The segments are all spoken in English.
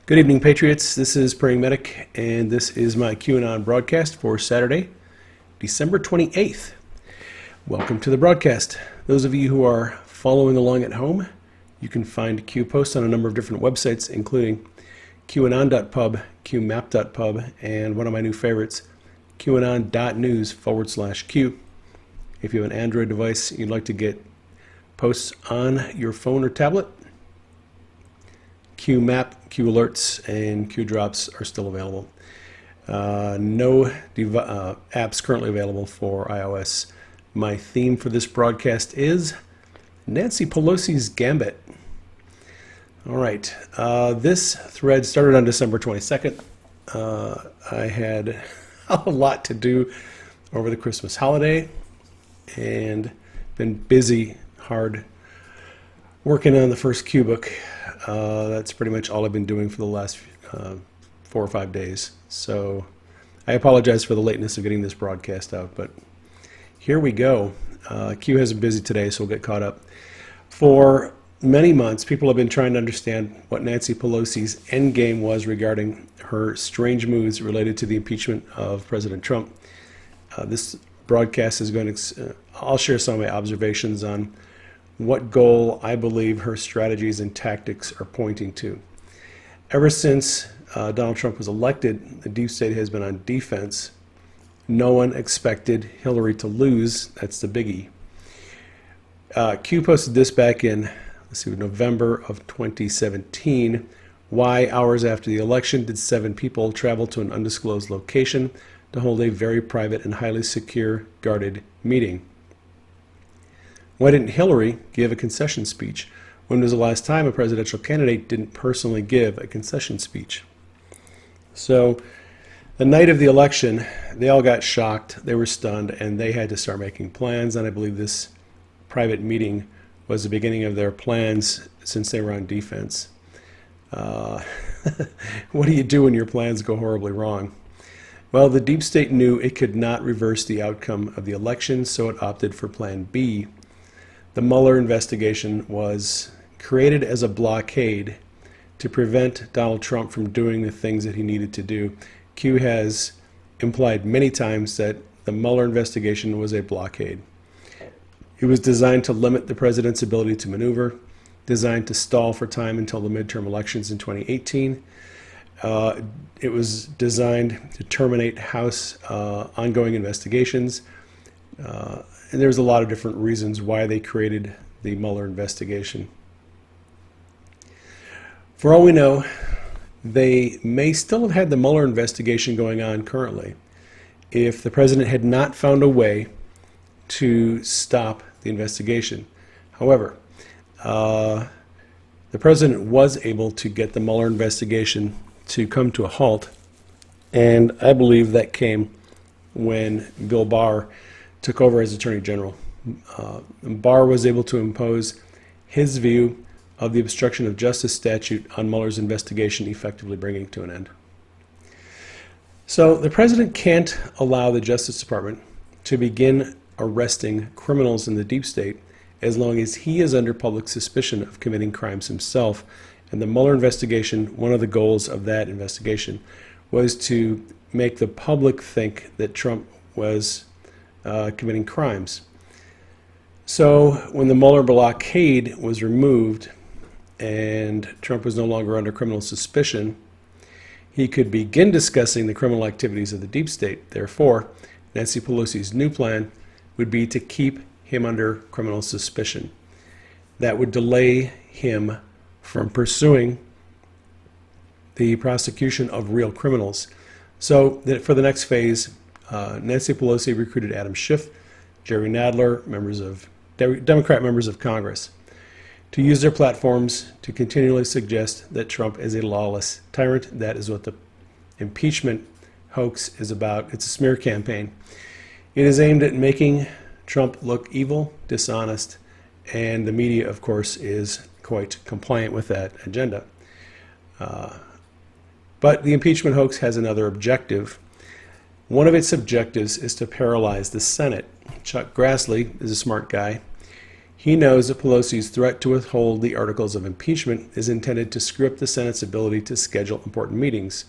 Good evening, Patriots. This is Praying Medic, and this is my QAnon broadcast for Saturday, December 28th. Welcome to the broadcast. Those of you who are following along at home, you can find Q posts on a number of different websites, including qanon.pub, qmap.pub, and one of my new favorites, qanon.news/Q. If you have an Android device you'd like to get posts on your phone or tablet, QMap, Q Alerts, and Q Drops are still available. No apps currently available for iOS. My theme for this broadcast is Nancy Pelosi's Gambit. All right, this thread started on December 22nd. I had a lot to do over the Christmas holiday and been busy, hard, working on the first Q book. That's pretty much all I've been doing for the last 4 or 5 days. So I apologize for the lateness of getting this broadcast out, but here we go. Q has been busy today, so we'll get caught up. For many months, people have been trying to understand what Nancy Pelosi's endgame was regarding her strange moves related to the impeachment of President Trump. This broadcast is going to, I'll share some of my observations on what goal I believe her strategies and tactics are pointing to. Ever since Donald Trump was elected, the deep state has been on defense. No one expected Hillary to lose. That's the biggie. Q posted this back in, November of 2017. Why, hours after the election, did 7 people travel to an undisclosed location to hold a very private and highly secure, guarded meeting? Why didn't Hillary give a concession speech? When was the last time a presidential candidate didn't personally give a concession speech? So the night of the election, they all got shocked, they were stunned, and they had to start making plans. And I believe this private meeting was the beginning of their plans since they were on defense. What do you do when your plans go horribly wrong? Well, the deep state knew it could not reverse the outcome of the election, so it opted for Plan B. The Mueller investigation was created as a blockade to prevent Donald Trump from doing the things that he needed to do. Q has implied many times that the Mueller investigation was a blockade. It was designed to limit the president's ability to maneuver, designed to stall for time until the midterm elections in 2018. It was designed to terminate House ongoing investigations. And there's a lot of different reasons why they created the Mueller investigation. For all we know, they may still have had the Mueller investigation going on currently if the president had not found a way to stop the investigation. However, the president was able to get the Mueller investigation to come to a halt, and I believe that came when Bill Barr took over as Attorney General. Barr was able to impose his view of the obstruction of justice statute on Mueller's investigation, effectively bringing it to an end. So the president can't allow the Justice Department to begin arresting criminals in the deep state as long as he is under public suspicion of committing crimes himself. And the Mueller investigation, one of the goals of that investigation was to make the public think that Trump was committing crimes. So when the Mueller blockade was removed and Trump was no longer under criminal suspicion, he could begin discussing the criminal activities of the deep state. Therefore, Nancy Pelosi's new plan would be to keep him under criminal suspicion. That would delay him from pursuing the prosecution of real criminals. So that for the next phase, Nancy Pelosi recruited Adam Schiff, Jerry Nadler, Democrat members of Congress, to use their platforms to continually suggest that Trump is a lawless tyrant. That is what the impeachment hoax is about. It's a smear campaign. It is aimed at making Trump look evil, dishonest, and the media, of course, is quite compliant with that agenda. But the impeachment hoax has another objective. One of its objectives is to paralyze the Senate. Chuck Grassley is a smart guy. He knows that Pelosi's threat to withhold the articles of impeachment is intended to screw up the Senate's ability to schedule important meetings.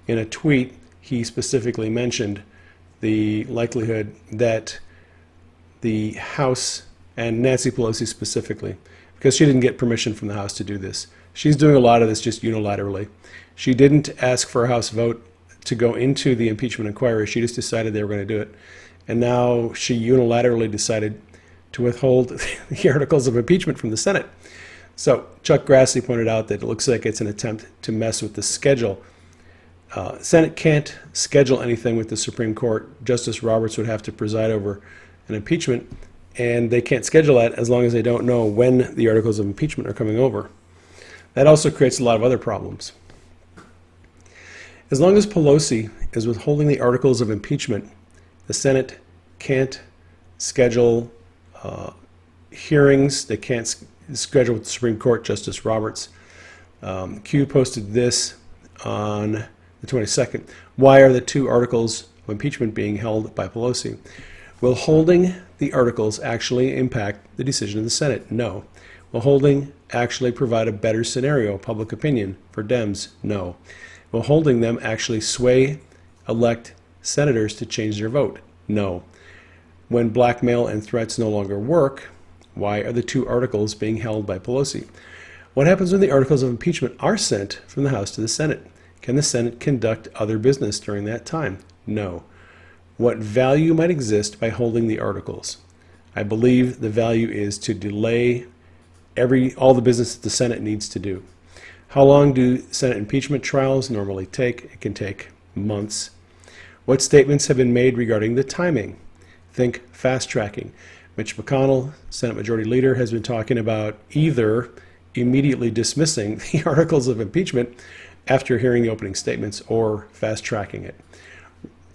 In a tweet, he specifically mentioned the likelihood that the House, and Nancy Pelosi specifically, because she didn't get permission from the House to do this. She's doing a lot of this just unilaterally. She didn't ask for a House vote to go into the impeachment inquiry. She just decided they were going to do it. And now she unilaterally decided to withhold the articles of impeachment from the Senate. So Chuck Grassley pointed out that it looks like it's an attempt to mess with the schedule. Senate can't schedule anything with the Supreme Court. Justice Roberts would have to preside over an impeachment, and they can't schedule that as long as they don't know when the articles of impeachment are coming over. That also creates a lot of other problems. As long as Pelosi is withholding the articles of impeachment, the Senate can't schedule hearings. They can't schedule with the Supreme Court. Justice Roberts. Q posted this on the 22nd. Why are the two articles of impeachment being held by Pelosi? Will holding the articles actually impact the decision of the Senate? No. Will holding actually provide a better scenario, public opinion, for Dems? No. Will holding them actually sway elect senators to change their vote? No. When blackmail and threats no longer work, why are the two articles being held by Pelosi? What happens when the articles of impeachment are sent from the House to the Senate? Can the Senate conduct other business during that time? No. What value might exist by holding the articles? I believe the value is to delay all the business that the Senate needs to do. How long do Senate impeachment trials normally take? It can take months. What statements have been made regarding the timing? Think fast tracking. Mitch McConnell, Senate Majority Leader, has been talking about either immediately dismissing the articles of impeachment after hearing the opening statements or fast tracking it.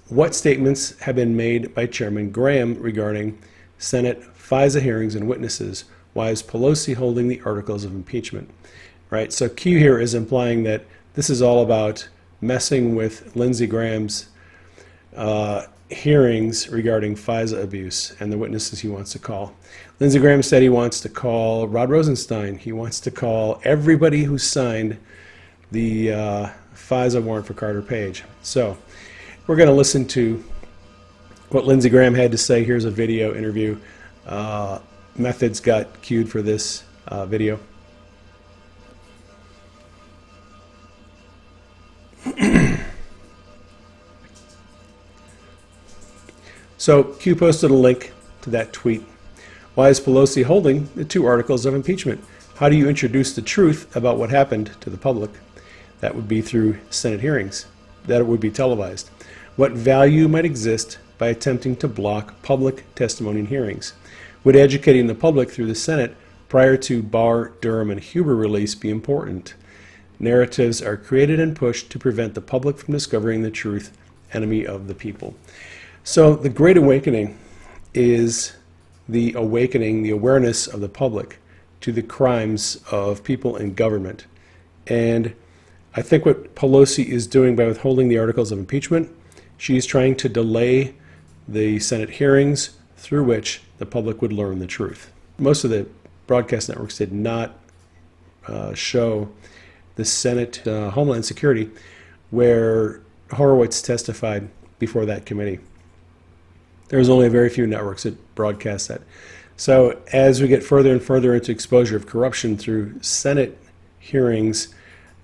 What statements have been made by Chairman Graham regarding Senate FISA hearings and witnesses? Why is Pelosi holding the articles of impeachment? Right. So Q here is implying that this is all about messing with Lindsey Graham's hearings regarding FISA abuse and the witnesses he wants to call. Lindsey Graham said he wants to call Rod Rosenstein. He wants to call everybody who signed the FISA warrant for Carter Page. So we're going to listen to what Lindsey Graham had to say. Here's a video interview. Methods got queued for this video. So Q posted a link to that tweet. Why is Pelosi holding the two articles of impeachment? How do you introduce the truth about what happened to the public? That would be through Senate hearings. That would be televised. What value might exist by attempting to block public testimony and hearings? Would educating the public through the Senate prior to Barr, Durham, and Huber release be important? Narratives are created and pushed to prevent the public from discovering the truth, enemy of the people. So the Great Awakening is the awakening, the awareness of the public to the crimes of people in government. And I think what Pelosi is doing by withholding the articles of impeachment, she's trying to delay the Senate hearings through which the public would learn the truth. Most of the broadcast networks did not show the Senate Homeland Security where Horowitz testified before that committee. There's only a very few networks that broadcast that. So as we get further and further into exposure of corruption through Senate hearings,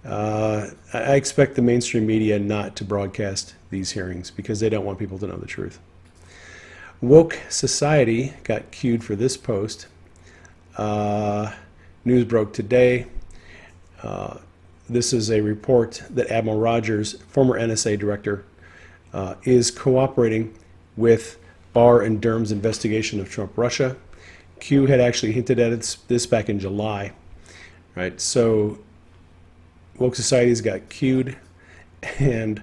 I expect the mainstream media not to broadcast these hearings because they don't want people to know the truth. Woke Society got queued for this post. News broke today. This is a report that Admiral Rogers, former NSA director, is cooperating with Barr and Durham's investigation of Trump Russia. Q had actually hinted at this back in July. Right, so Woke Society's got queued, and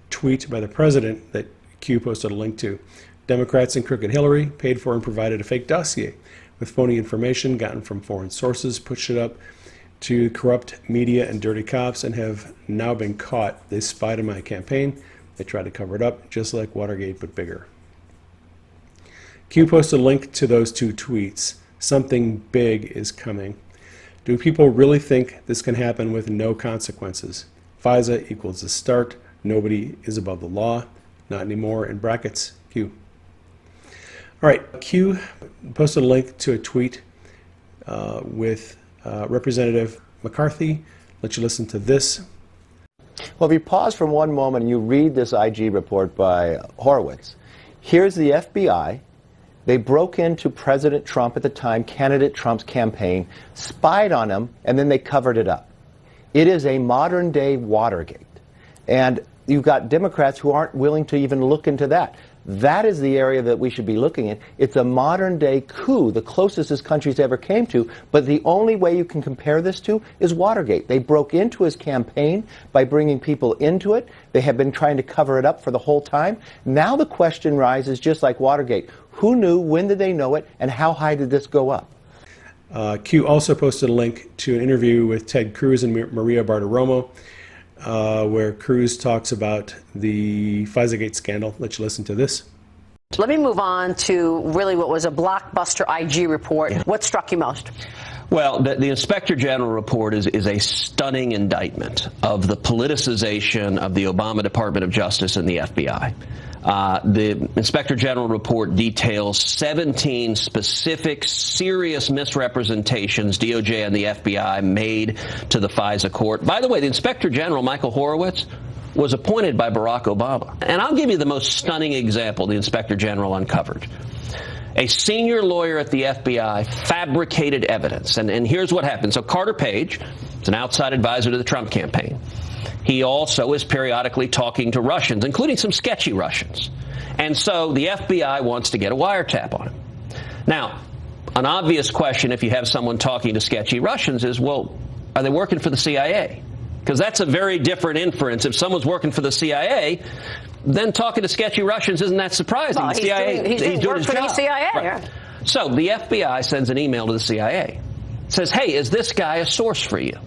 tweet by the president that Q posted a link to. Democrats and Crooked Hillary paid for and provided a fake dossier with phony information gotten from foreign sources, pushed it up to corrupt media and dirty cops, and have now been caught. They spied on my campaign. They tried to cover it up, just like Watergate, but bigger. Q posted a link to those two tweets. Something big is coming. Do people really think this can happen with no consequences? FISA equals the start. Nobody is above the law. Not anymore. In brackets, Q. All right, Q posted a link to a tweet with Representative McCarthy. Let you listen to this. Well, if you pause for one moment and you read this IG report by Horowitz, here's the FBI. They broke into President Trump at the time, candidate Trump's campaign, spied on him, and then they covered it up. It is a modern-day Watergate. And you've got Democrats who aren't willing to even look into that. That is the area that we should be looking at. It's a modern-day coup, the closest this country's ever came to. But the only way you can compare this to is Watergate. They broke into his campaign by bringing people into it. They have been trying to cover it up for the whole time. Now the question rises, just like Watergate. Who knew? When did they know it? And how high did this go up? Q also posted a link to an interview with Ted Cruz and Maria Bartiromo, where Cruz talks about the FISA-gate scandal. Let you listen to this. Let me move on to really what was a blockbuster IG report. Yeah. What struck you most? Well, the Inspector General report is a stunning indictment of the politicization of the Obama Department of Justice and the FBI. The Inspector General report details 17 specific, serious misrepresentations DOJ and the FBI made to the FISA court. By the way, the Inspector General, Michael Horowitz, was appointed by Barack Obama. And I'll give you the most stunning example the Inspector General uncovered. A senior lawyer at the FBI fabricated evidence. And here's what happened. So Carter Page is an outside advisor to the Trump campaign. He also is periodically talking to Russians, including some sketchy Russians. And so the FBI wants to get a wiretap on him. Now, an obvious question if you have someone talking to sketchy Russians is, well, are they working for the CIA? Because that's a very different inference. If someone's working for the CIA, then talking to sketchy Russians isn't that surprising. Well, he's doing his job. The CIA. Right. Yeah. So the FBI sends an email to the CIA. It says, hey, is this guy a source for you?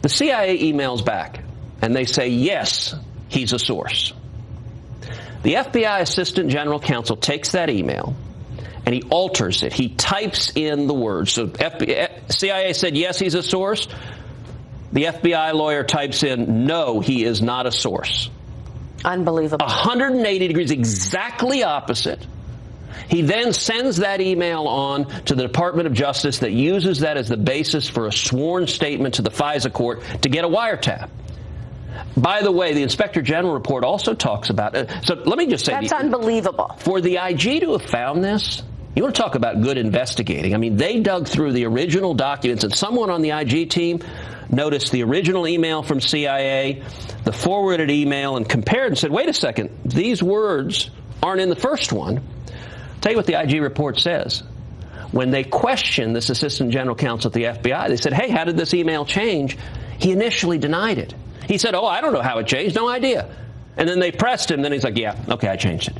The CIA emails back, and they say, yes, he's a source. The FBI Assistant General Counsel takes that email, and he alters it. He types in the words. So CIA said, yes, he's a source. The FBI lawyer types in, no, he is not a source. Unbelievable. 180 degrees, exactly opposite. He then sends that email on to the Department of Justice that uses that as the basis for a sworn statement to the FISA court to get a wiretap. By the way, the Inspector General report also talks about it. So let me just say, that's unbelievable. For the IG to have found this, you want to talk about good investigating. I mean, they dug through the original documents, and someone on the IG team noticed the original email from CIA, the forwarded email, and compared and said, wait a second, these words aren't in the first one. I'll tell you what the IG report says. When they questioned this Assistant General Counsel at the FBI, they said, hey, how did this email change? He initially denied it. He said, oh, I don't know how it changed, no idea. And then they pressed him, then he's like, yeah, okay, I changed it.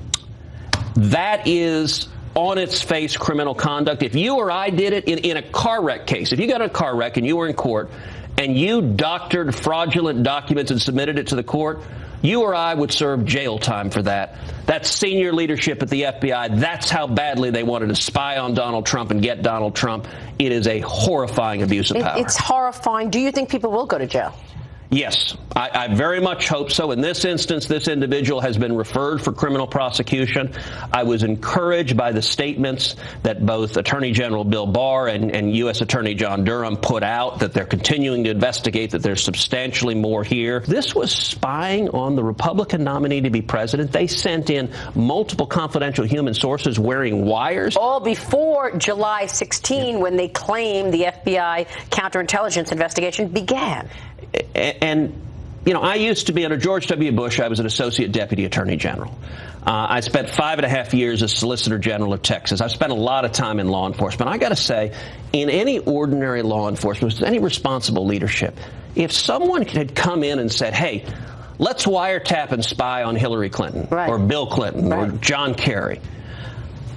That is on its face criminal conduct. If you or I did it in a car wreck case, if you got in a car wreck and you were in court and you doctored fraudulent documents and submitted it to the court, you or I would serve jail time for that. That's senior leadership at the FBI. That's how badly they wanted to spy on Donald Trump and get Donald Trump. It is a horrifying abuse of power. It's horrifying. Do you think people will go to jail? Yes, I very much hope so. In this instance, this individual has been referred for criminal prosecution. I was encouraged by the statements that both Attorney General Bill Barr and U.S. Attorney John Durham put out, that they're continuing to investigate, that there's substantially more here. This was spying on the Republican nominee to be president. They sent in multiple confidential human sources wearing wires. All before July 16, when they claimed the FBI counterintelligence investigation began. And, you know, I used to be under George W. Bush. I was an associate deputy attorney general. I spent 5.5 years as Solicitor General of Texas. I've spent a lot of time in law enforcement. I got to say, in any ordinary law enforcement, any responsible leadership, if someone had come in and said, hey, let's wiretap and spy on Hillary Clinton or Bill Clinton or John Kerry,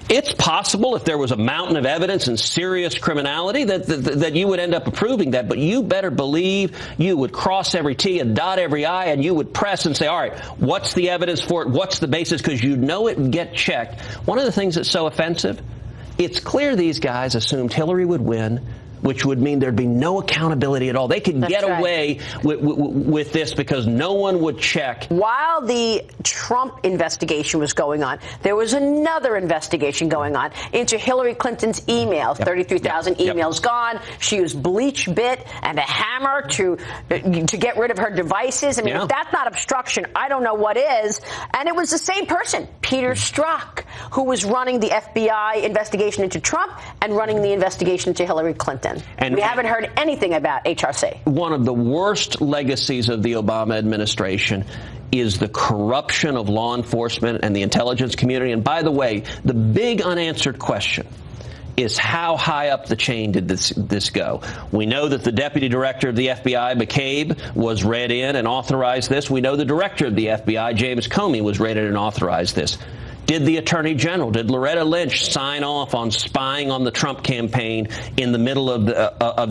it's possible, if there was a mountain of evidence and serious criminality, that you would end up approving that. But you better believe you would cross every T and dot every I, and you would press and say, all right, what's the evidence for it? What's the basis? Because you know it would get checked. One of the things that's so offensive It's clear these guys assumed Hillary would win, which would mean there'd be no accountability at all. They could get away with this because no one would check. While the Trump investigation was going on, there was another investigation going on into Hillary Clinton's emails. 33,000 emails gone. She used bleach bit and a hammer to get rid of her devices. I mean, if that's not obstruction, I don't know what is. And it was the same person, Peter Strzok, who was running the FBI investigation into Trump and running the investigation into Hillary Clinton. And we haven't heard anything about HRC. One of the worst legacies of the Obama administration is the corruption of law enforcement and the intelligence community. And by the way, the big unanswered question is how high up the chain did this go? We know that the deputy director of the FBI, McCabe, was read in and authorized this. We know the director of the FBI, James Comey, was read in and authorized this. Did the Attorney General, did Loretta Lynch sign off on spying on the Trump campaign in the middle of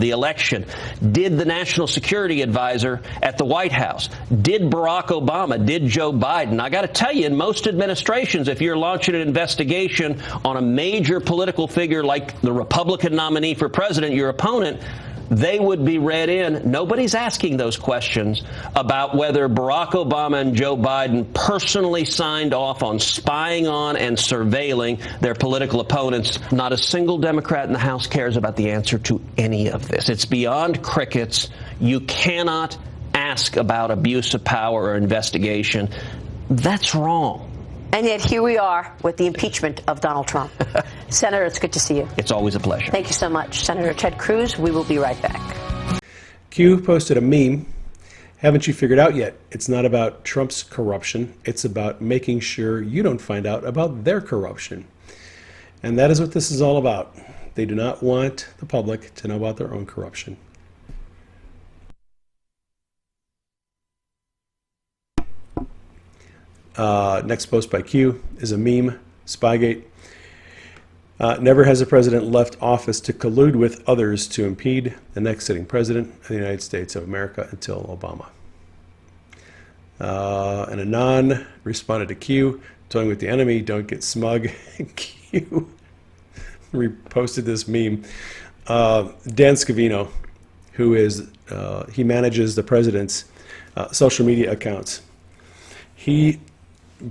the election? Did the National Security Advisor at the White House? Did Barack Obama? Did Joe Biden? I got to tell you, in most administrations, if you're launching an investigation on a major political figure like the Republican nominee for president, your opponent, they would be read in. Nobody's asking those questions about whether Barack Obama and Joe Biden personally signed off on spying on and surveilling their political opponents. Not a single Democrat in the House cares about the answer to any of this. It's beyond crickets. You cannot ask about abuse of power or investigation. That's wrong. And yet here we are with the impeachment of Donald Trump. Senator, it's good to see you. It's always a pleasure. Thank you so much. Senator Ted Cruz, we will be right back. Q posted a meme. Haven't you figured out yet? It's not about Trump's corruption. It's about making sure you don't find out about their corruption. And that is what this is all about. They do not want the public to know about their own corruption. Next post by Q is a meme, Spygate. Never has a president left office to collude with others to impede the next sitting president of the United States of America until Obama. And Anon responded to Q, toying with the enemy, don't get smug. Q reposted this meme. Dan Scavino, who is, he manages the president's social media accounts. He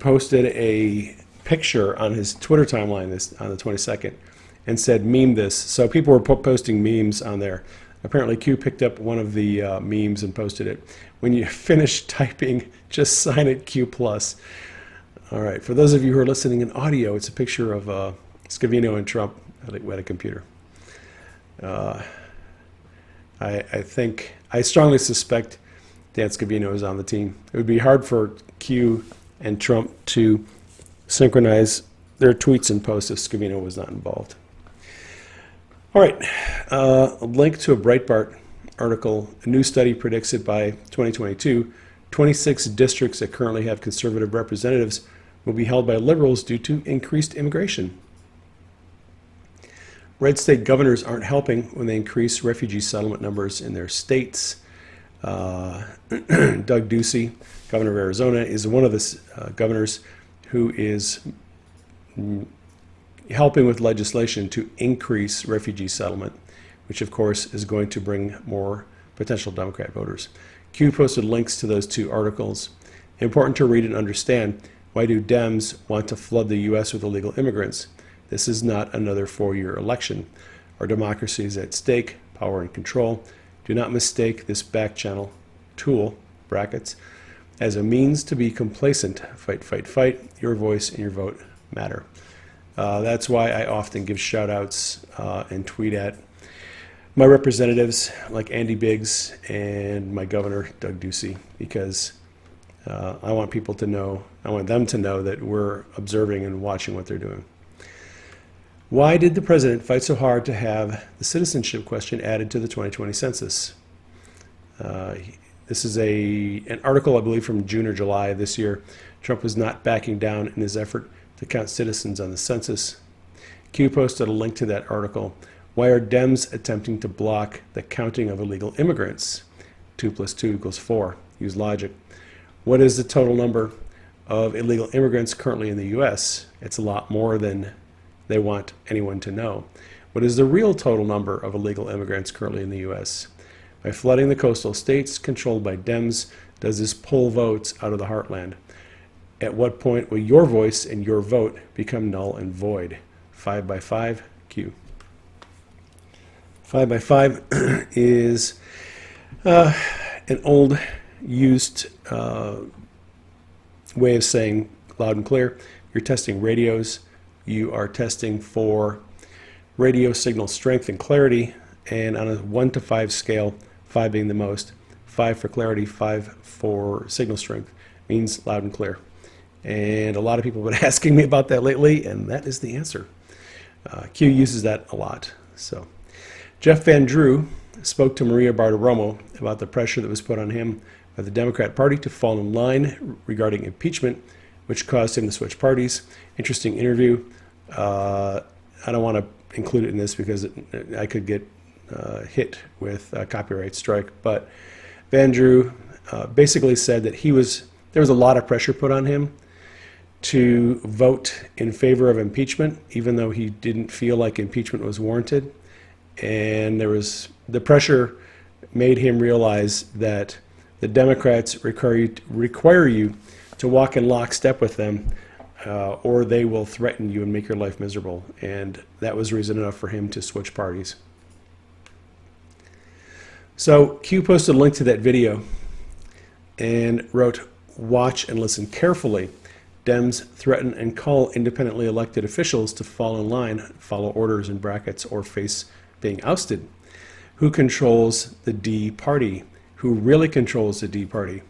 posted a picture on his Twitter timeline on the 22nd and said, meme this. So people were posting memes on there. Apparently Q picked up one of the memes and posted it. When you finish typing, just sign it Q+. All right, for those of you who are listening in audio, it's a picture of Scavino and Trump at a computer. I strongly suspect Dan Scavino is on the team. It would be hard for Q and Trump to synchronize their tweets and posts if Scavino was not involved. All right, a link to a Breitbart article. A new study predicts that by 2022, 26 districts that currently have conservative representatives will be held by liberals due to increased immigration. Red state governors aren't helping when they increase refugee settlement numbers in their states. Doug Ducey, governor of Arizona, is one of the governors who is helping with legislation to increase refugee settlement, which of course is going to bring more potential Democrat voters. Q posted links to those two articles. Important to read and understand. Why do Dems want to flood the U.S. with illegal immigrants? This is not another 4-year election. Our democracy is at stake, power and control. Do not mistake this back channel tool, brackets, as a means to be complacent. Fight, fight, fight. Your voice and your vote matter. That's why I often give shout outs and tweet at my representatives like Andy Biggs and my governor, Doug Ducey, because I want people to know, I want them to know that we're observing and watching what they're doing. Why did the president fight so hard to have the citizenship question added to the 2020 census? This is an article, I believe, from June or July this year. Trump was not backing down in his effort to count citizens on the census. Q posted a link to that article. Why are Dems attempting to block the counting of illegal immigrants? 2 + 2 = 4. Use logic. What is the total number of illegal immigrants currently in the U.S.? It's a lot more than they want anyone to know. What is the real total number of illegal immigrants currently in the U.S.? By flooding the coastal states controlled by Dems, does this pull votes out of the heartland? At what point will your voice and your vote become null and void? 5 by 5, Q. 5 by 5 is an old used way of saying loud and clear. You're testing radios. You are testing for radio signal strength and clarity, and on a 1 to 5 scale, 5 being the most, 5 for clarity, 5 for signal strength, means loud and clear. And a lot of people have been asking me about that lately, and that is the answer. Q uses that a lot. So, Jeff Van Drew spoke to Maria Bartiromo about the pressure that was put on him by the Democrat Party to fall in line regarding impeachment, which caused him to switch parties. Interesting interview. I don't want to include it in this because I could get hit with a copyright strike, but Van Drew basically said that there was a lot of pressure put on him to vote in favor of impeachment, even though he didn't feel like impeachment was warranted. And the pressure made him realize that the Democrats require you to walk in lockstep with them, or they will threaten you and make your life miserable. And that was reason enough for him to switch parties. So Q posted a link to that video and wrote, "Watch and listen carefully. Dems threaten and call independently elected officials to fall in line, follow orders in brackets, or face being ousted. Who controls the D party? Who really controls the D party?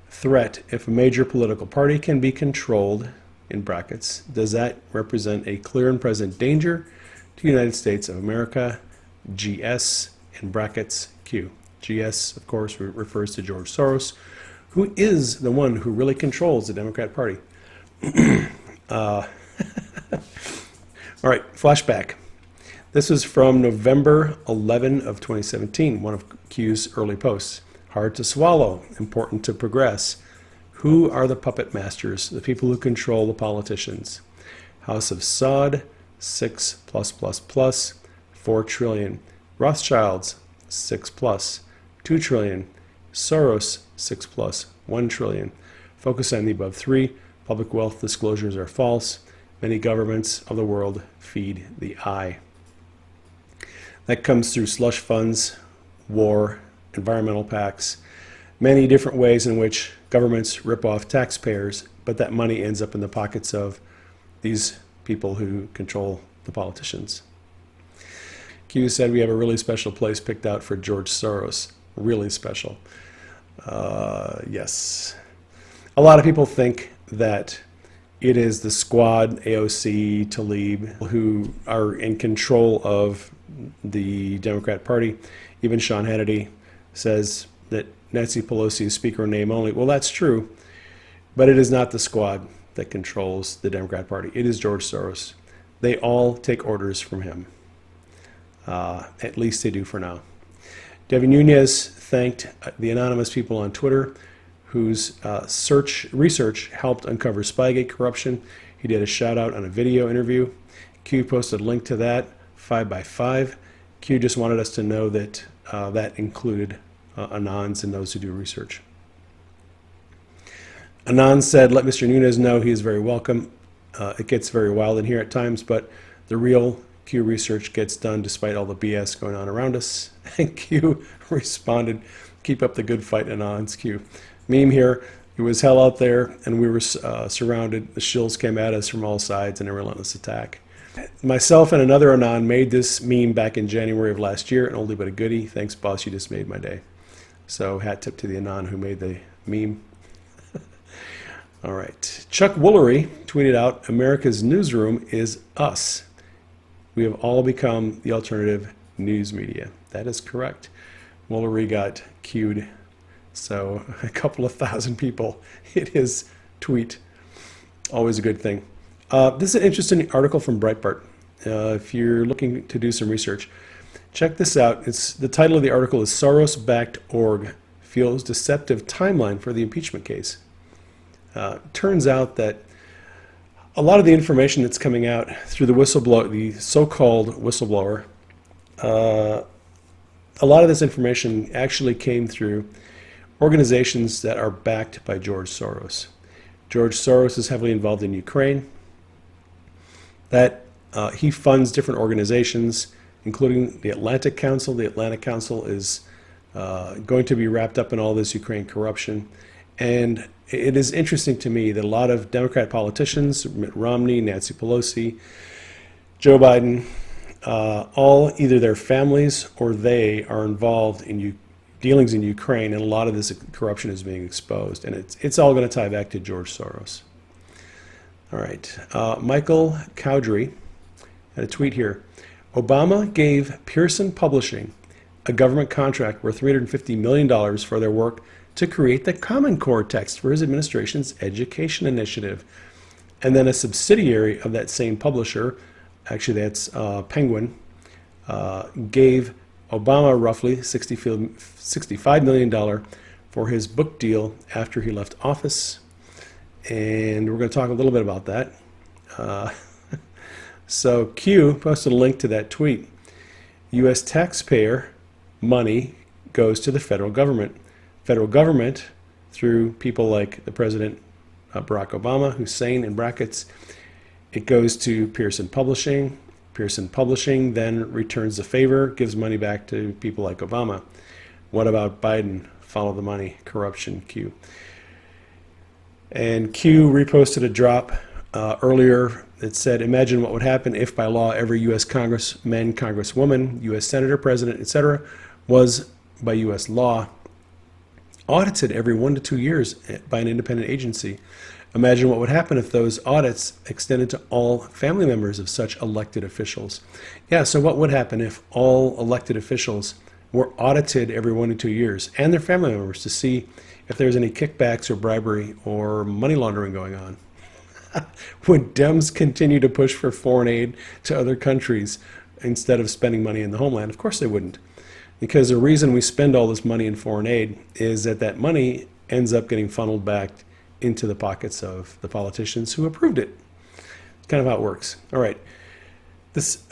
Threat, if a major political party can be controlled, in brackets, does that represent a clear and present danger to the United States of America? GS, in brackets, Q." GS, of course, refers to George Soros, who is the one who really controls the Democrat Party. All right, flashback. This is from November 11 of 2017, one of Q's early posts. Hard to swallow, important to progress. Who are the puppet masters, the people who control the politicians? House of Saud, 6 plus plus plus, 4 trillion. Rothschilds, 6 plus, 2 trillion. Soros, 6 plus, 1 trillion. Focus on the above 3. Public wealth disclosures are false. Many governments of the world feed the eye. That comes through slush funds, war, environmental PACs, many different ways in which governments rip off taxpayers, but that money ends up in the pockets of these people who control the politicians. Q said we have a really special place picked out for George Soros. Really special. Yes. A lot of people think that it is the squad, AOC, Tlaib, who are in control of the Democrat Party. Even Sean Hannity says that Nancy Pelosi is speaker in name only. Well, that's true, but it is not the squad that controls the Democrat Party. It is George Soros. They all take orders from him. At least they do for now. Devin Nunes thanked the anonymous people on Twitter whose research helped uncover Spygate corruption. He did a shout out on a video interview. Q posted a link to that, 5 by 5. Q just wanted us to know that that included Anons and those who do research. Anand said, let Mr. Nunes know he is very welcome. It gets very wild in here at times, but the real Q research gets done despite all the BS going on around us. And Q responded, keep up the good fight, Anand's Q. Meme here, it was hell out there and we were surrounded. The shills came at us from all sides in a relentless attack. Myself and another Anon made this meme back in January of last year, an oldie but a goodie. Thanks, boss, you just made my day. So hat tip to the Anon who made the meme. All right. Chuck Woolery tweeted out, America's newsroom is us. We have all become the alternative news media. That is correct. Woolery got queued. So a couple of thousand people hit his tweet. Always a good thing. This is an interesting article from Breitbart. If you're looking to do some research, check this out. The title of the article is Soros-Backed Org Feels Deceptive Timeline for the Impeachment Case. Turns out that a lot of the information that's coming out through the whistleblower, the so-called whistleblower, a lot of this information actually came through organizations that are backed by George Soros. George Soros is heavily involved in Ukraine. That he funds different organizations, including the Atlantic Council. The Atlantic Council is going to be wrapped up in all this Ukraine corruption. And it is interesting to me that a lot of Democrat politicians, Mitt Romney, Nancy Pelosi, Joe Biden, all either their families or they are involved in dealings in Ukraine, and a lot of this corruption is being exposed. And it's all going to tie back to George Soros. All right. Michael Cowdery had a tweet here. Obama gave Pearson Publishing a government contract worth $350 million for their work to create the Common Core text for his administration's education initiative. And then a subsidiary of that same publisher, actually that's Penguin, gave Obama roughly $65 million for his book deal after he left office. And we're going to talk a little bit about that. So Q posted a link to that tweet. U.S. taxpayer money goes to the federal government. Federal government, through people like the President Barack Obama, Hussein in brackets, it goes to Pearson Publishing. Pearson Publishing then returns the favor, gives money back to people like Obama. What about Biden? Follow the money, corruption, Q. And Q reposted a drop earlier that said, imagine what would happen if by law every U.S. congressman, congresswoman, U.S. senator, president, etc. was by U.S. law audited every 1 to 2 years by an independent agency. Imagine what would happen if those audits extended to all family members of such elected officials. Yeah, so what would happen if all elected officials were audited every 1 to 2 years and their family members to see if there's any kickbacks or bribery or money laundering going on? Would Dems continue to push for foreign aid to other countries instead of spending money in the homeland? Of course they wouldn't. Because the reason we spend all this money in foreign aid is that that money ends up getting funneled back into the pockets of the politicians who approved it. It's kind of how it works. All right. This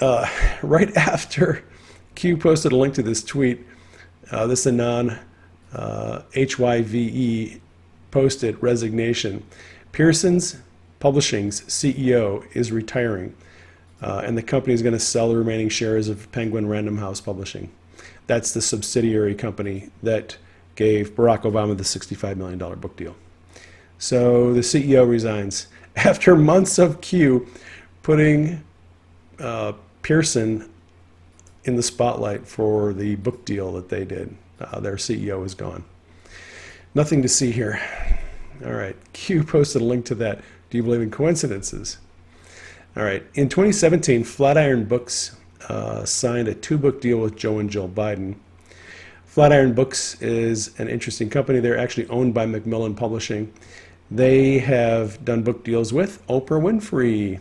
right after Q posted a link to this tweet, this Anon HYVE posted resignation. Pearson's Publishing's CEO is retiring, and the company is going to sell the remaining shares of Penguin Random House Publishing. That's the subsidiary company that gave Barack Obama the $65 million book deal. So the CEO resigns after months of Q putting Pearson in the spotlight for the book deal that they did. Their CEO is gone. Nothing to see here. All right, Q posted a link to that. Do you believe in coincidences? All right, in 2017, Flatiron Books signed a 2-book deal with Joe and Jill Biden. Flatiron Books is an interesting company. They're actually owned by Macmillan Publishing. They have done book deals with Oprah Winfrey.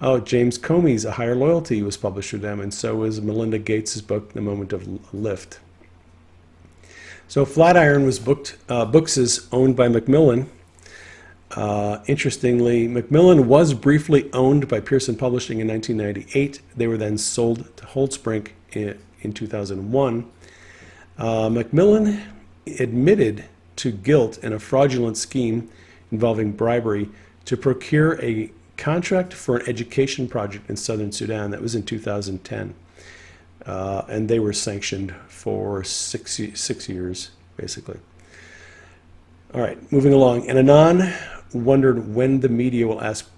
Oh, James Comey's A Higher Loyalty was published with them, and so was Melinda Gates' book, The Moment of Lift. So Flatiron was Books is owned by Macmillan. Interestingly, Macmillan was briefly owned by Pearson Publishing in 1998. They were then sold to Holdspring in 2001. Macmillan admitted to guilt in a fraudulent scheme involving bribery to procure a contract for an education project in southern Sudan. That was in 2010. And they were sanctioned for six years, basically. All right, moving along. And Anon wondered when the media will ask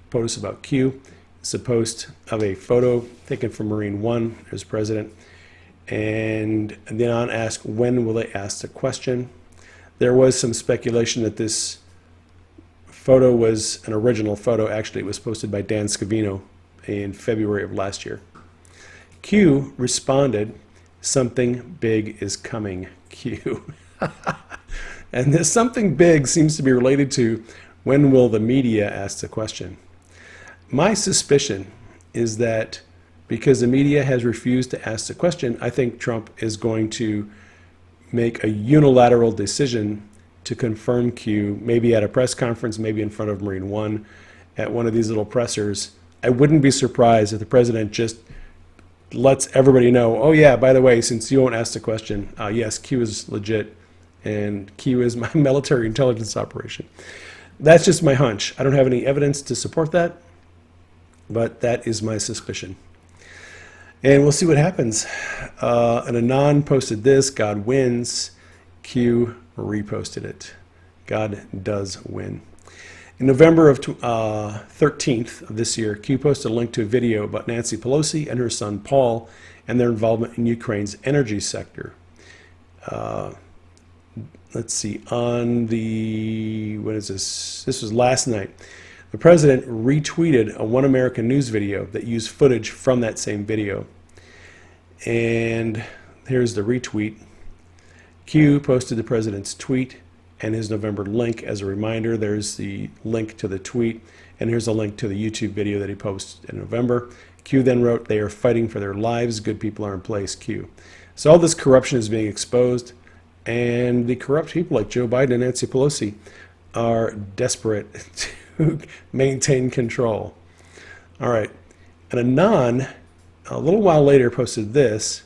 POTUS about Q. It's a post of a photo taken from Marine One as president. And Anon asked, when will they ask the question? There was some speculation that this photo was an original photo. Actually, it was posted by Dan Scavino in February of last year. Q responded, something big is coming, Q. And this something big seems to be related to when will the media ask the question. My suspicion is that because the media has refused to ask the question, I think Trump is going to make a unilateral decision to confirm Q, maybe at a press conference, maybe in front of Marine One, at one of these little pressers, I wouldn't be surprised if the president just lets everybody know, oh yeah, by the way, since you won't ask the question, yes, Q is legit, and Q is my military intelligence operation. That's just my hunch. I don't have any evidence to support that, but that is my suspicion. And we'll see what happens. And Anon posted this, God wins. Q reposted it. God does win. In November of 13th of this year, Q posted a link to a video about Nancy Pelosi and her son Paul and their involvement in Ukraine's energy sector. Let's see, on the, what is this? This was last night. The president retweeted a One American News video that used footage from that same video. And here's the retweet. Q posted the president's tweet and his November link as a reminder. There's the link to the tweet, and here's a link to the YouTube video that he posted in November. Q then wrote, "They are fighting for their lives. Good people are in place, Q." So all this corruption is being exposed, and the corrupt people like Joe Biden and Nancy Pelosi are desperate to maintain control. All right. And Anon, a little while later, posted this.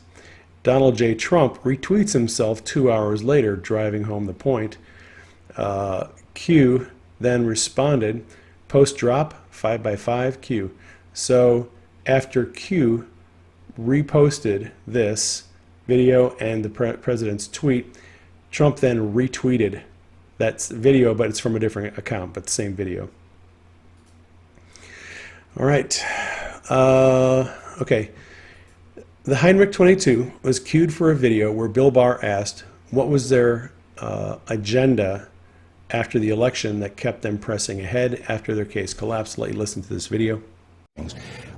Donald J. Trump retweets himself 2 hours later, driving home the point. Q then responded, post drop 5x5 Q. So after Q reposted this video and the president's tweet, Trump then retweeted that video, but it's from a different account, but the same video. All right. Okay. The Heinrich 22 was cued for a video where Bill Barr asked what was their agenda after the election that kept them pressing ahead after their case collapsed. Let you listen to this video.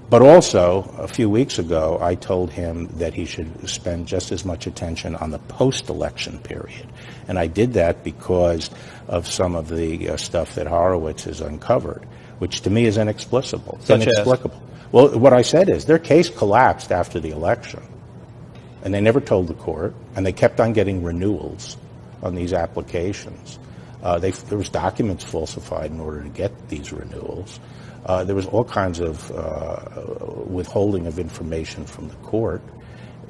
But also, a few weeks ago, I told him that he should spend just as much attention on the post-election period. And I did that because of some of the stuff that Horowitz has uncovered, which to me is inexplicable. Inexplicable. Well, what I said is their case collapsed after the election, and they never told the court, and they kept on getting renewals on these applications. There was documents falsified in order to get these renewals. There was all kinds of withholding of information from the court.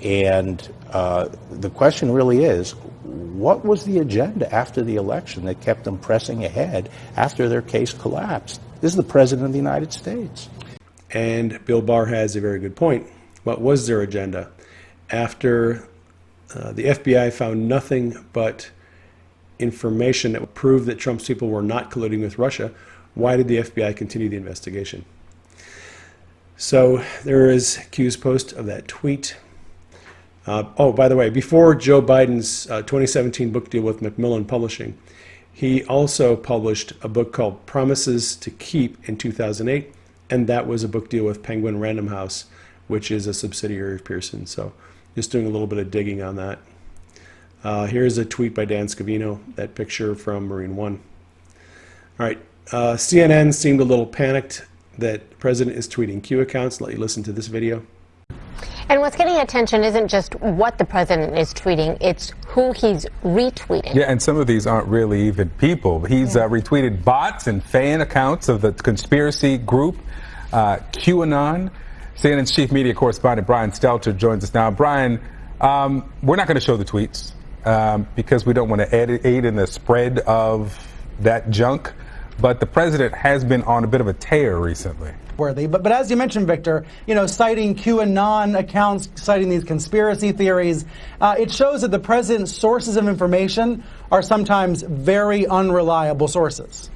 And the question really is, what was the agenda after the election that kept them pressing ahead after their case collapsed? This is the President of the United States. And Bill Barr has a very good point. What was their agenda? After the FBI found nothing but information that would prove that Trump's people were not colluding with Russia, why did the FBI continue the investigation? So there is Q's post of that tweet. Oh, by the way, before Joe Biden's 2017 book deal with Macmillan Publishing, he also published a book called Promises to Keep in 2008, and that was a book deal with Penguin Random House, which is a subsidiary of Pearson. So just doing a little bit of digging on that. Here's a tweet by Dan Scavino, that picture from Marine One. All right, CNN seemed a little panicked that the president is tweeting Q accounts. Let you listen to this video. And what's getting attention isn't just what the president is tweeting, it's who he's retweeting. Yeah, and some of these aren't really even people. He's retweeted bots and fan accounts of the conspiracy group QAnon. CNN's chief media correspondent Brian Stelter joins us now. Brian, we're not going to show the tweets because we don't want to aid in the spread of that junk. But the president has been on a bit of a tear recently. Worthy. But as you mentioned, Victor, citing QAnon accounts, citing these conspiracy theories, it shows that the president's sources of information are sometimes very unreliable sources.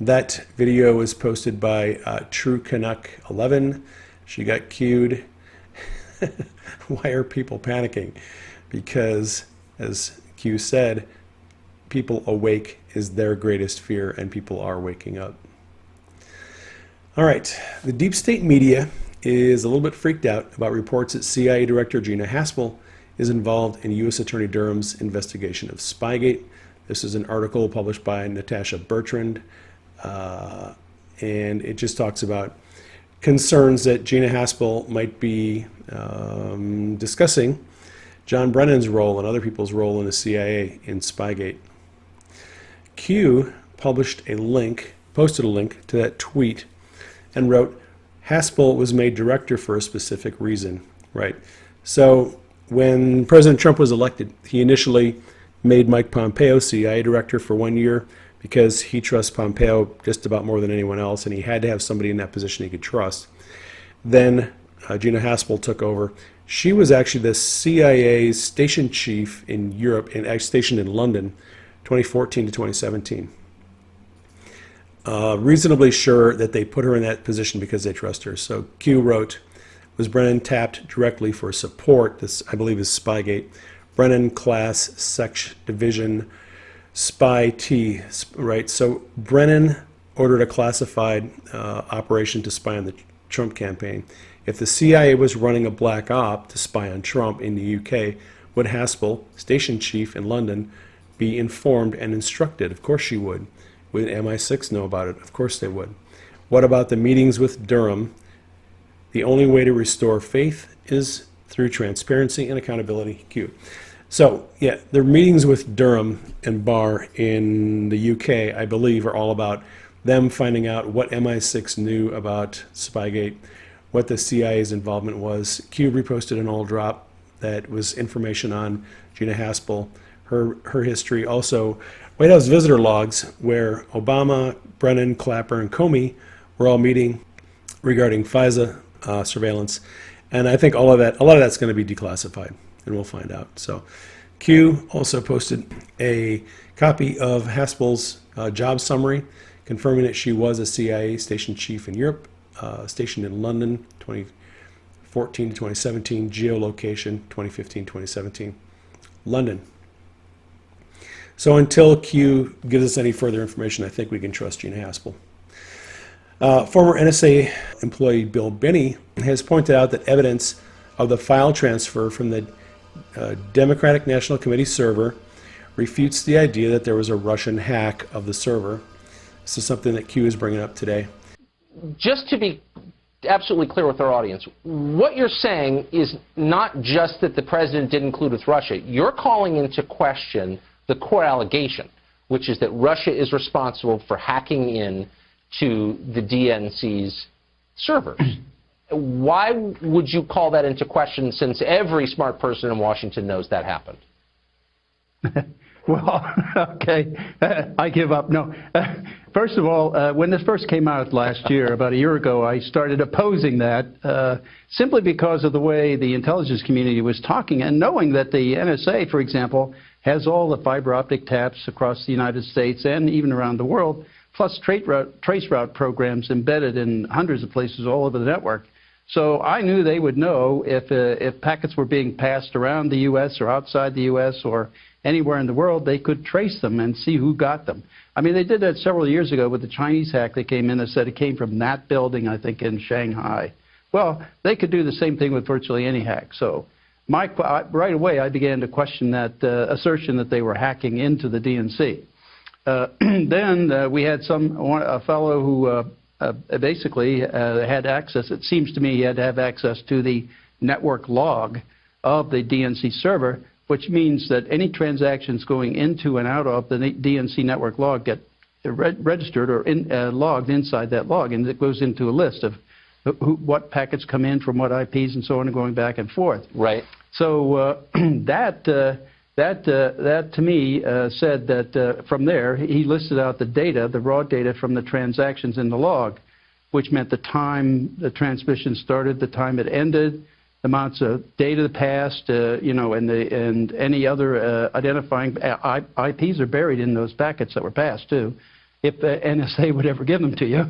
That video was posted by True Canuck 11. She got cued. Why are people panicking? Because, as Q said, people awake is their greatest fear, and people are waking up. All right, the deep state media is a little bit freaked out about reports that CIA Director Gina Haspel is involved in U.S. Attorney Durham's investigation of Spygate. This is an article published by Natasha Bertrand, and it just talks about concerns that Gina Haspel might be discussing John Brennan's role and other people's role in the CIA in Spygate. Q published a link posted a link to that tweet and wrote, Haspel was made director for a specific reason, right? So when President Trump was elected, he initially made Mike Pompeo CIA director for 1 year because he trusts Pompeo just about more than anyone else, and he had to have somebody in that position he could trust. Then Gina Haspel took over. She was actually the CIA's station chief in Europe, and stationed in London, 2014 to 2017. Reasonably sure that they put her in that position because they trust her. So Q wrote, was Brennan tapped directly for support? This, I believe, is Spygate. Brennan class sec division spy T, right? So Brennan ordered a classified operation to spy on the Trump campaign. If the CIA was running a black op to spy on Trump in the UK, would Haspel, station chief in London, be informed and instructed? Of course she would. Would MI6 know about it? Of course they would. What about the meetings with Durham? The only way to restore faith is through transparency and accountability. Q. So, yeah, the meetings with Durham and Barr in the UK, I believe, are all about them finding out what MI6 knew about Spygate, what the CIA's involvement was. Q reposted an all drop that was information on Gina Haspel, her history. Also, White House visitor logs where Obama, Brennan, Clapper, and Comey were all meeting regarding FISA surveillance. And I think a lot of that's going to be declassified, and we'll find out. So Q also posted a copy of Haspel's job summary, confirming that she was a CIA station chief in Europe, stationed in London, 2014 to 2017, geolocation, 2015-2017, London. So until Q gives us any further information, I think we can trust Gina Haspel. Former NSA employee Bill Binney has pointed out that evidence of the file transfer from the Democratic National Committee server refutes the idea that there was a Russian hack of the server. This is something that Q is bringing up today. Just to be absolutely clear with our audience, what you're saying is not just that the president didn't collude with Russia. You're calling into question the core allegation, which is that Russia is responsible for hacking in to the DNC's servers. Why would you call that into question, since every smart person in Washington knows that happened? Well, okay, I give up. No. First of all, when this first came out last year, about a year ago, I started opposing that simply because of the way the intelligence community was talking, and knowing that the NSA, for example, has all the fiber optic taps across the United States and even around the world, plus trace route programs embedded in hundreds of places all over the network. So I knew they would know if packets were being passed around the U.S. or outside the U.S. or anywhere in the world, they could trace them and see who got them. I mean, they did that several years ago with the Chinese hack that came in that said it came from that building, I think, in Shanghai. Well, they could do the same thing with virtually any hack. So right away, I began to question that assertion that they were hacking into the DNC. Then we had a fellow who basically had access. It seems to me he had to have access to the network log of the DNC server, which means that any transactions going into and out of the DNC network log get registered or logged inside that log, and it goes into a list of what packets come in from what IPs and so on, and going back and forth. Right. So that to me said that from there he listed out the data, the raw data from the transactions in the log, which meant the time the transmission started, the time it ended, the amounts of data that passed, and any other identifying IPs are buried in those packets that were passed too, if the NSA would ever give them to you.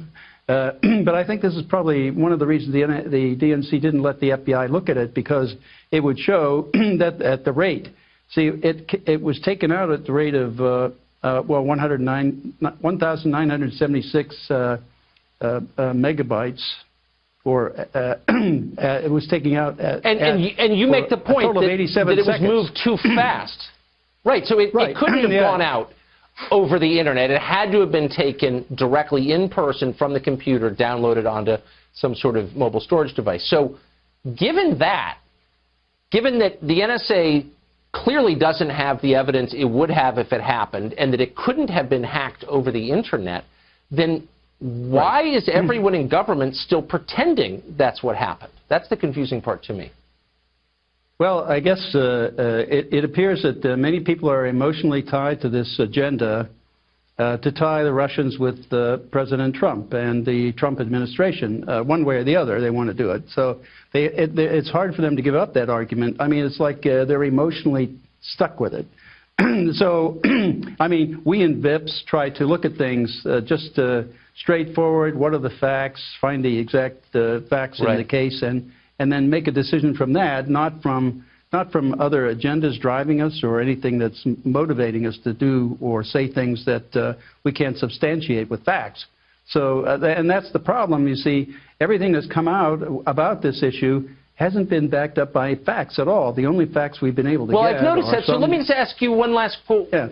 But I think this is probably one of the reasons the DNC didn't let the FBI look at it, because it would show that at the rate. See, it was taken out at the rate of 1,976 megabytes, or it was taking out and you make the point that it was moved too fast. Right, so it couldn't have gone out over the internet. It had to have been taken directly in person from the computer, downloaded onto some sort of mobile storage device. So given that the NSA clearly doesn't have the evidence it would have if it happened, and that it couldn't have been hacked over the internet, then Why is everyone in government still pretending that's what happened? That's the confusing part to me. Well, I guess it appears that many people are emotionally tied to this agenda to tie the Russians with President Trump and the Trump administration. One way or the other, they want to do it. So it's hard for them to give up that argument. I mean, it's like they're emotionally stuck with it. So, I mean, we in VIPs try to look at things just straightforward. What are the facts? Find the exact facts in the case, and then make a decision from that, not from other agendas driving us or anything that's motivating us to do or say things that we can't substantiate with facts. So, and that's the problem. You see, everything that's come out about this issue hasn't been backed up by facts at all. The only facts we've been able to get I've noticed that. So let me just ask you one last quote. Yeah.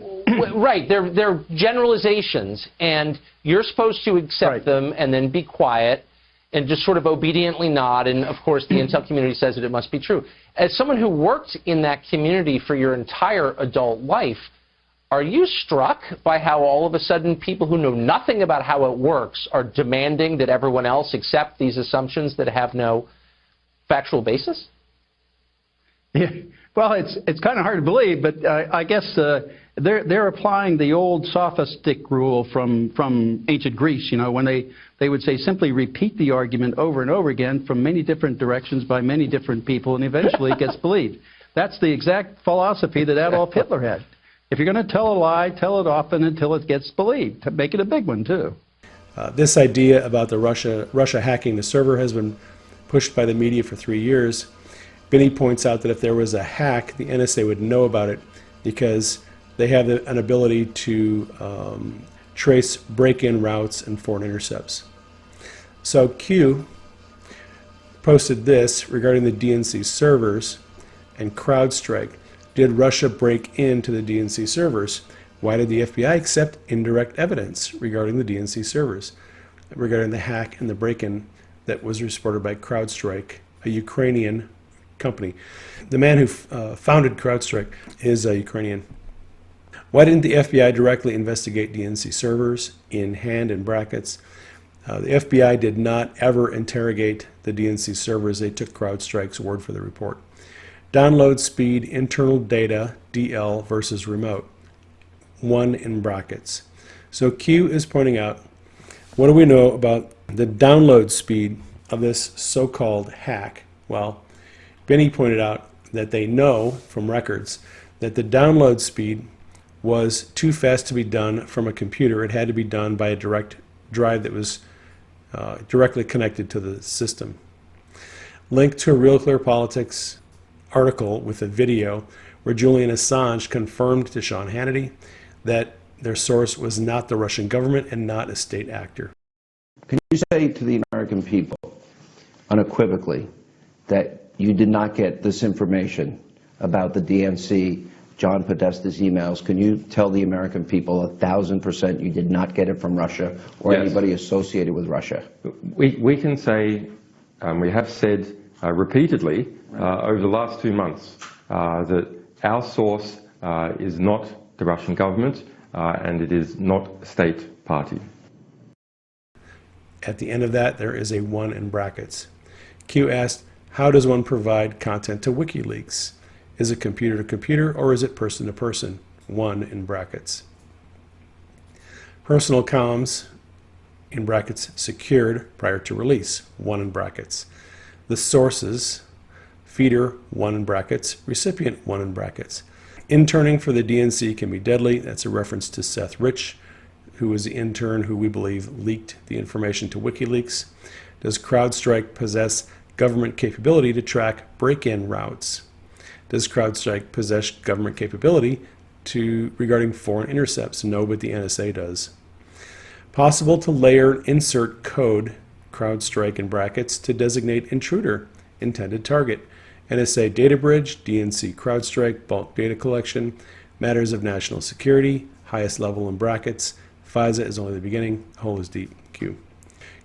Right, they're generalizations, and you're supposed to accept them and then be quiet and just sort of obediently nod, and of course the intel community says that it must be true. As someone who worked in that community for your entire adult life, are you struck by how all of a sudden people who know nothing about how it works are demanding that everyone else accept these assumptions that have no factual basis? Yeah. Well, it's kind of hard to believe, but I guess they're applying the old sophistic rule from ancient Greece. You know, when they would say simply repeat the argument over and over again from many different directions by many different people, and eventually it gets believed. That's the exact philosophy that Adolf Hitler had. If you're going to tell a lie, tell it often until it gets believed. Make it a big one too. This idea about the Russia hacking the server has been pushed by the media for 3 years. Binney points out that if there was a hack, the NSA would know about it because they have an ability to trace break-in routes and foreign intercepts. So Q posted this regarding the DNC servers and CrowdStrike. Did Russia break into the DNC servers? Why did the FBI accept indirect evidence regarding the DNC servers, regarding the hack and the break-in that was reported by CrowdStrike, a Ukrainian company? The man who founded CrowdStrike is a Ukrainian. Why didn't the FBI directly investigate DNC servers? In hand in brackets. The FBI did not ever interrogate the DNC servers. They took CrowdStrike's word for the report. Download speed, internal data, DL versus remote. 1 in brackets. So Q is pointing out, what do we know about the download speed of this so-called hack? Well, Binney pointed out that they know from records that the download speed was too fast to be done from a computer. It had to be done by a direct drive that was directly connected to the system. Link to a Real Clear Politics article with a video where Julian Assange confirmed to Sean Hannity that their source was not the Russian government and not a state actor. Can you say to the American people unequivocally that you did not get this information about the DNC, John Podesta's emails? Can you tell the American people 1,000% you did not get it from Russia or anybody associated with Russia? We can say, we have said repeatedly over the last 2 months that our source is not the Russian government and it is not a state party. At the end of that, there is a 1 in brackets. Q asked, how does one provide content to WikiLeaks? Is it computer to computer or is it person to person? 1 in brackets. Personal comms, in brackets, secured prior to release. 1 in brackets. The sources, feeder, 1 in brackets. Recipient, 1 in brackets. Interning for the DNC can be deadly. That's a reference to Seth Rich, who was the intern who we believe leaked the information to WikiLeaks. Does CrowdStrike possess government capability to track break-in routes? Does CrowdStrike possess government capability regarding foreign intercepts? No, but the NSA does. Possible to layer insert code, CrowdStrike in brackets, to designate intruder, intended target. NSA data bridge, DNC CrowdStrike, bulk data collection, matters of national security, highest level in brackets. FISA is only the beginning, hole is deep. Q.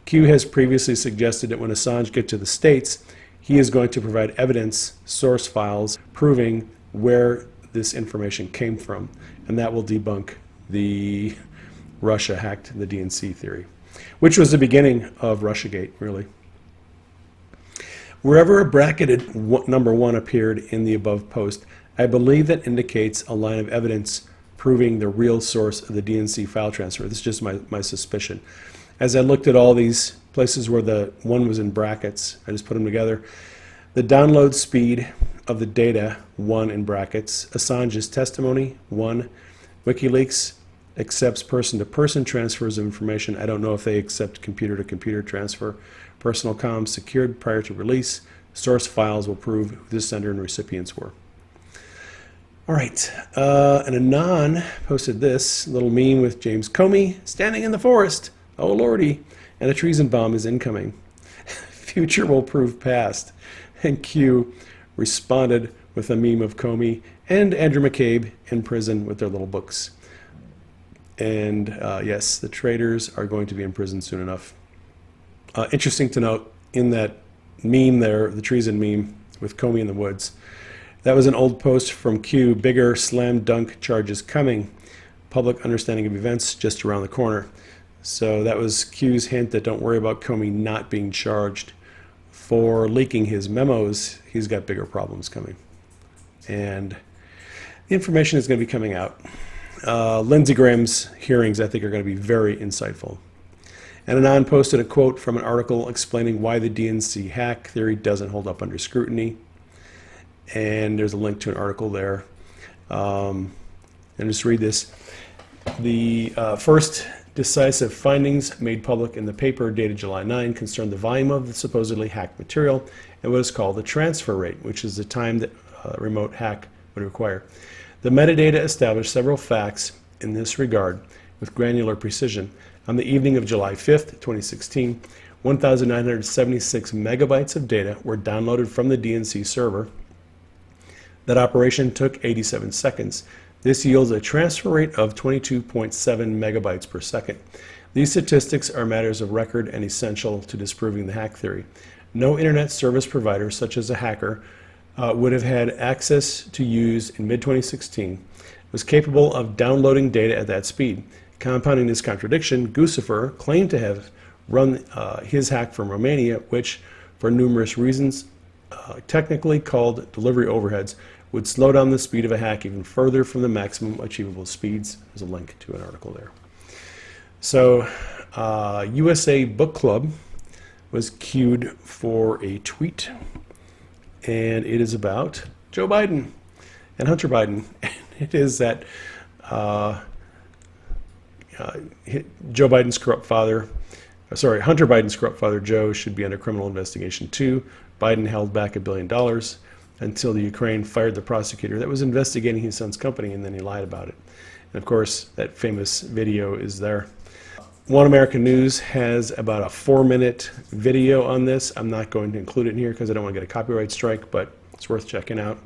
Q has previously suggested that when Assange gets to the States, he is going to provide evidence, source files, proving where this information came from, and that will debunk the Russia hacked the DNC theory. which was the beginning of Russiagate, really. Wherever a bracketed number 1 appeared in the above post, I believe that indicates a line of evidence proving the real source of the DNC file transfer. This is just my suspicion. As I looked at all these places where the 1 was in brackets, I just put them together. The download speed of the data, 1 in brackets. Assange's testimony, 1. WikiLeaks accepts person-to-person transfers of information. I don't know if they accept computer-to-computer transfer. Personal comms secured prior to release. Source files will prove who the sender and recipients were. All right, and Anon posted this little meme with James Comey standing in the forest. Oh lordy, and a treason bomb is incoming. Future will prove past. And Q responded with a meme of Comey and Andrew McCabe in prison with their little books. And yes, the traitors are going to be in prison soon enough. Interesting to note, in that meme there, the treason meme with Comey in the woods, that was an old post from Q, bigger slam dunk charges coming, public understanding of events just around the corner. So that was Q's hint that don't worry about Comey not being charged for leaking his memos. He's got bigger problems coming. And the information is going to be coming out. Lindsey Graham's hearings, I think, are going to be very insightful. And Anon posted a quote from an article explaining why the DNC hack theory doesn't hold up under scrutiny. And there's a link to an article there. And just read this. The first decisive findings made public in the paper dated July 9 concerned the volume of the supposedly hacked material and what is called the transfer rate, which is the time that a remote hack would require. The metadata established several facts in this regard with granular precision. On the evening of July 5th, 2016, 1,976 megabytes of data were downloaded from the DNC server. That operation took 87 seconds. This yields a transfer rate of 22.7 megabytes per second. These statistics are matters of record and essential to disproving the hack theory. No internet service provider, such as a hacker, would have had access to use in mid-2016 was capable of downloading data at that speed. Compounding this contradiction, Guccifer claimed to have run his hack from Romania, which, for numerous reasons, technically called delivery overheads, would slow down the speed of a hack even further from the maximum achievable speeds. There's a link to an article there. So, USA Book Club was queued for a tweet, and it is about Joe Biden and Hunter Biden. It is that Joe Biden's corrupt father, Hunter Biden's corrupt father, Joe, should be under criminal investigation too. Biden held back $1 billion until the Ukraine fired the prosecutor that was investigating his son's company, and then he lied about it. And of course, that famous video is there. One American News has about a 4-minute video on this. I'm not going to include it in here because I don't want to get a copyright strike, but it's worth checking out.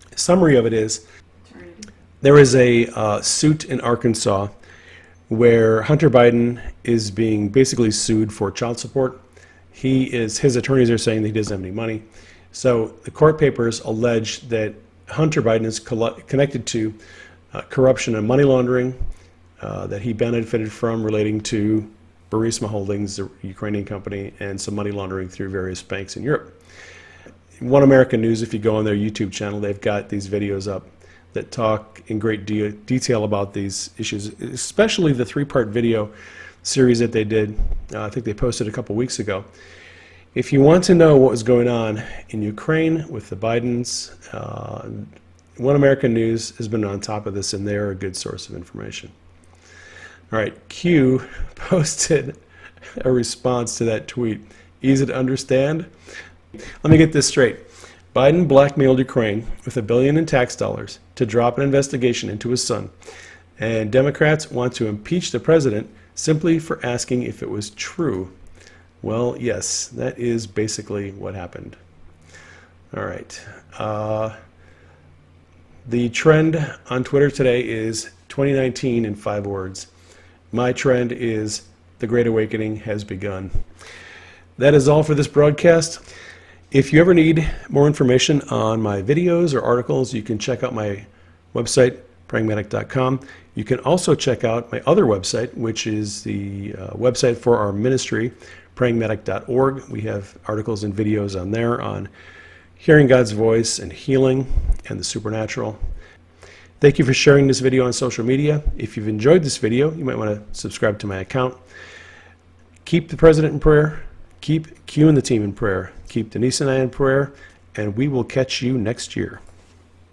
The summary of it is, there is a suit in Arkansas where Hunter Biden is being basically sued for child support. His attorneys are saying that he doesn't have any money. So the court papers allege that Hunter Biden is connected to corruption and money laundering that he benefited from relating to Burisma Holdings, the Ukrainian company, and some money laundering through various banks in Europe. One American News, if you go on their YouTube channel, they've got these videos up that talk in great detail about these issues, especially the 3-part video series that they did. I think they posted a couple weeks ago. If you want to know what was going on in Ukraine with the Bidens, One American News has been on top of this, and they're a good source of information. All right, Q posted a response to that tweet. Easy to understand? Let me get this straight. Biden blackmailed Ukraine with $1 billion in tax dollars to drop an investigation into his son. And Democrats want to impeach the president simply for asking if it was true. Well, yes, that is basically what happened. All right. The trend on Twitter today is 2019 in 5 words. My trend is the Great Awakening has begun. That is all for this broadcast. If you ever need more information on my videos or articles, you can check out my website, prayingmedic.com. You can also check out my other website, which is the website for our ministry, prayingmedic.org. We have articles and videos on there on hearing God's voice and healing and the supernatural. Thank you for sharing this video on social media. If you've enjoyed this video, you might want to subscribe to my account. Keep the president in prayer. Keep Q and the team in prayer. Keep Denise and I in prayer. And we will catch you next year.